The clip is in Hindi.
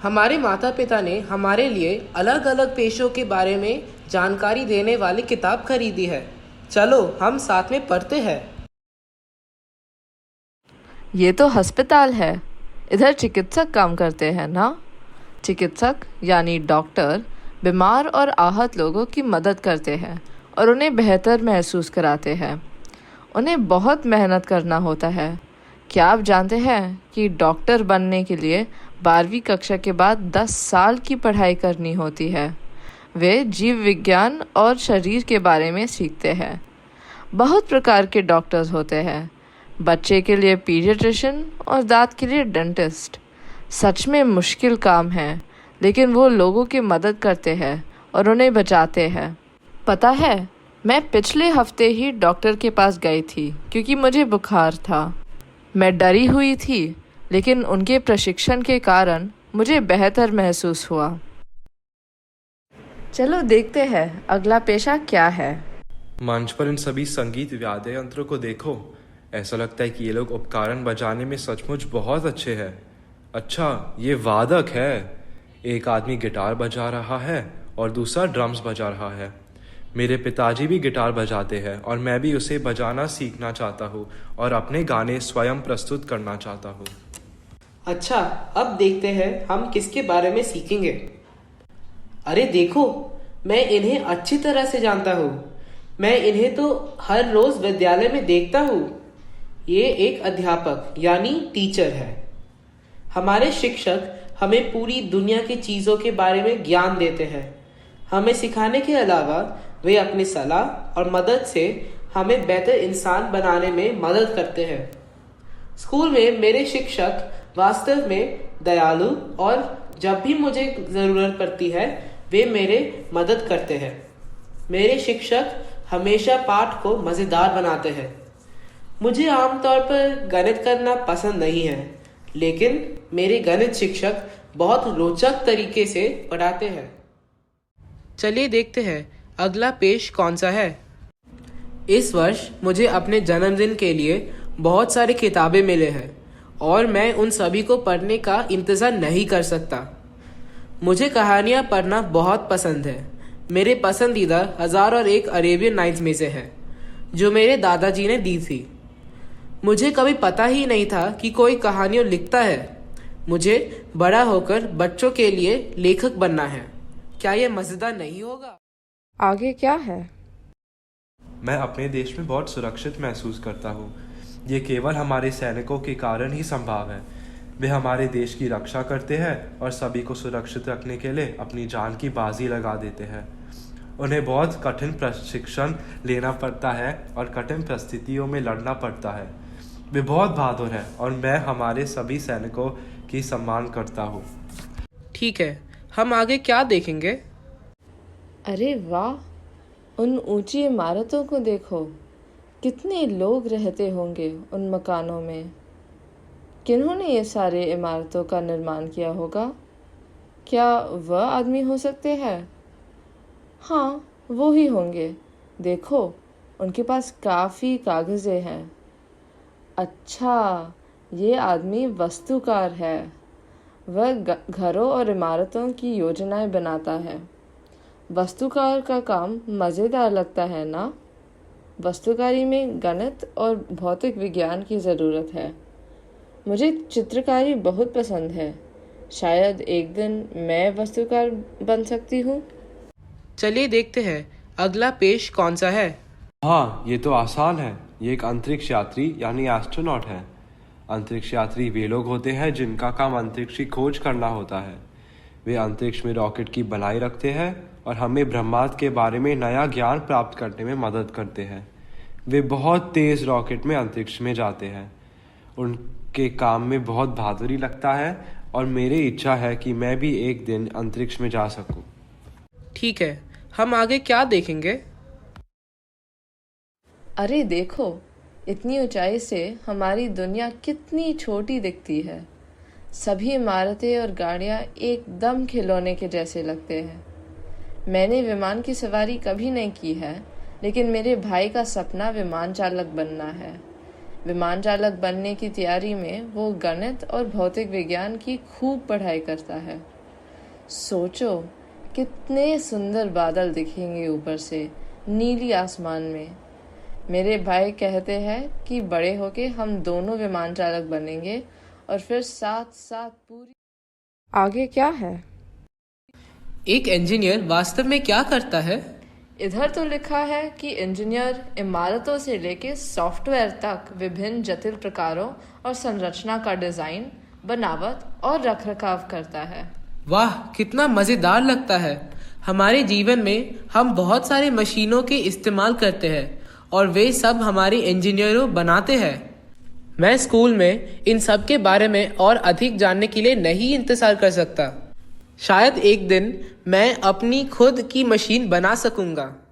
हमारे माता पिता ने हमारे लिए अलग अलग पेशों के बारे में जानकारी देने वाली किताब खरीदी है। चलो हम साथ में पढ़ते हैं। ये तो अस्पताल है। इधर चिकित्सक काम करते हैं ना। चिकित्सक यानी डॉक्टर बीमार और आहत लोगों की मदद करते हैं और उन्हें बेहतर महसूस कराते हैं। उन्हें बहुत मेहनत करना होता है। क्या आप जानते हैं कि डॉक्टर बनने के लिए 12वीं कक्षा के बाद 10 साल की पढ़ाई करनी होती है। वे जीव विज्ञान और शरीर के बारे में सीखते हैं। बहुत प्रकार के डॉक्टर्स होते हैं। बच्चे के लिए पीडियाट्रिशियन और दांत के लिए डेंटिस्ट। सच में मुश्किल काम है, लेकिन वो लोगों की मदद करते हैं और उन्हें बचाते हैं। पता है, मैं पिछले हफ्ते ही डॉक्टर के पास गई थी क्योंकि मुझे बुखार था। मैं डरी हुई थी, लेकिन उनके प्रशिक्षण के कारण मुझे बेहतर महसूस हुआ। चलो देखते हैं अगला पेशा क्या है। मंच पर इन सभी संगीत वाद्य यंत्रों को देखो। ऐसा लगता है कि ये लोग उपकरण बजाने में सचमुच बहुत अच्छे हैं। अच्छा, ये वादक है। एक आदमी गिटार बजा रहा है और दूसरा ड्रम्स बजा रहा है। मेरे पिताजी भी गिटार बजाते हैं और मैं भी उसे बजाना सीखना चाहता हूँ और अपने गाने स्वयं प्रस्तुत करना चाहता हूँ। अच्छा, अब देखते हैं हम किसके बारे में सीखेंगे। अरे देखो, मैं इन्हें अच्छी तरह से जानता हूँ। मैं इन्हें तो हर रोज विद्यालय में देखता हूँ। ये एक अध्यापक यानी टीचर है। हमारे शिक्षक हमें पूरी दुनिया की चीज़ों के बारे में ज्ञान देते हैं। हमें सिखाने के अलावा वे अपनी सलाह और मदद से हमें बेहतर इंसान बनाने में मदद करते हैं। स्कूल में मेरे शिक्षक वास्तव में दयालु और जब भी मुझे ज़रूरत पड़ती है वे मेरे मदद करते हैं। मेरे शिक्षक हमेशा पाठ को मज़ेदार बनाते हैं। मुझे आमतौर पर गणित करना पसंद नहीं है, लेकिन मेरे गणित शिक्षक बहुत रोचक तरीके से पढ़ाते हैं। चलिए देखते हैं अगला पेश कौन सा है। इस वर्ष मुझे अपने जन्मदिन के लिए बहुत सारी किताबें मिले हैं और मैं उन सभी को पढ़ने का इंतज़ार नहीं कर सकता। मुझे कहानियाँ पढ़ना बहुत पसंद है। मेरे पसंदीदा 1001 अरेबियन नाइट्स में से है, जो मेरे दादाजी ने दी थी। मुझे कभी पता ही नहीं था कि कोई कहानियाँ लिखता है। मुझे बड़ा होकर बच्चों के लिए लेखक बनना है। क्या यह मज़ेदार नहीं होगा? आगे क्या है? मैं अपने देश में बहुत सुरक्षित महसूस करता हूँ। ये केवल हमारे सैनिकों के कारण ही संभव है। वे हमारे देश की रक्षा करते हैं और सभी को सुरक्षित रखने के लिए अपनी जान की बाजी लगा देते हैं। उन्हें बहुत कठिन प्रशिक्षण लेना पड़ता है और कठिन परिस्थितियों में लड़ना पड़ता है। वे बहुत बहादुर हैं और मैं हमारे सभी सैनिकों की सम्मान करता हूँ। ठीक है, हम आगे क्या देखेंगे? अरे वाह, उन ऊंची इमारतों को देखो। कितने लोग रहते होंगे उन मकानों में। किन्होंने ये सारे इमारतों का निर्माण किया होगा? क्या वह आदमी हो सकते हैं? हाँ, वो ही होंगे। देखो, उनके पास काफ़ी कागज़ें हैं। अच्छा, ये आदमी वास्तुकार है। वह घरों और इमारतों की योजनाएं बनाता है। वास्तुकार का काम मज़ेदार लगता है ना? वास्तुकारी में गणित और भौतिक विज्ञान की ज़रूरत है। मुझे चित्रकारी बहुत पसंद है। शायद एक दिन मैं वास्तुकार बन सकती हूँ। चलिए देखते हैं अगला पेश कौन सा है। हाँ, ये तो आसान है। ये एक अंतरिक्ष यात्री यानी एस्ट्रोनॉट है। अंतरिक्ष यात्री वे लोग होते हैं जिनका काम अंतरिक्ष की खोज करना होता है। वे अंतरिक्ष में रॉकेट की बनाए रखते हैं और हमें ब्रह्मांड के बारे में नया ज्ञान प्राप्त करने में मदद करते हैं। वे बहुत तेज़ रॉकेट में अंतरिक्ष में जाते हैं। उनके काम में बहुत बहादुरी लगता है और मेरी इच्छा है कि मैं भी एक दिन अंतरिक्ष में जा सकूं। ठीक है, हम आगे क्या देखेंगे? अरे देखो, इतनी ऊंचाई से हमारी दुनिया कितनी छोटी दिखती है। सभी इमारतें और गाड़ियाँ एकदम खिलौने के जैसे लगते हैं। मैंने विमान की सवारी कभी नहीं की है, लेकिन मेरे भाई का सपना विमान चालक बनना है। विमान चालक बनने की तैयारी में वो गणित और भौतिक विज्ञान की खूब पढ़ाई करता है। सोचो कितने सुंदर बादल दिखेंगे ऊपर से नीली आसमान में। मेरे भाई कहते हैं कि बड़े होके हम दोनों विमान चालक बनेंगे और फिर साथ साथ पूरी। आगे क्या है? एक इंजीनियर वास्तव में क्या करता है? इधर तो लिखा है कि इंजीनियर इमारतों से लेके सॉफ्टवेयर तक विभिन्न जटिल प्रकारों और संरचना का डिजाइन, बनावट और रखरखाव करता है। वाह, कितना मजेदार लगता है। हमारे जीवन में हम बहुत सारे मशीनों के इस्तेमाल करते हैं और वे सब हमारे इंजीनियरों बनाते हैं। मैं स्कूल में इन सब के बारे में और अधिक जानने के लिए नहीं इंतजार कर सकता। शायद एक दिन मैं अपनी खुद की मशीन बना सकूंगा।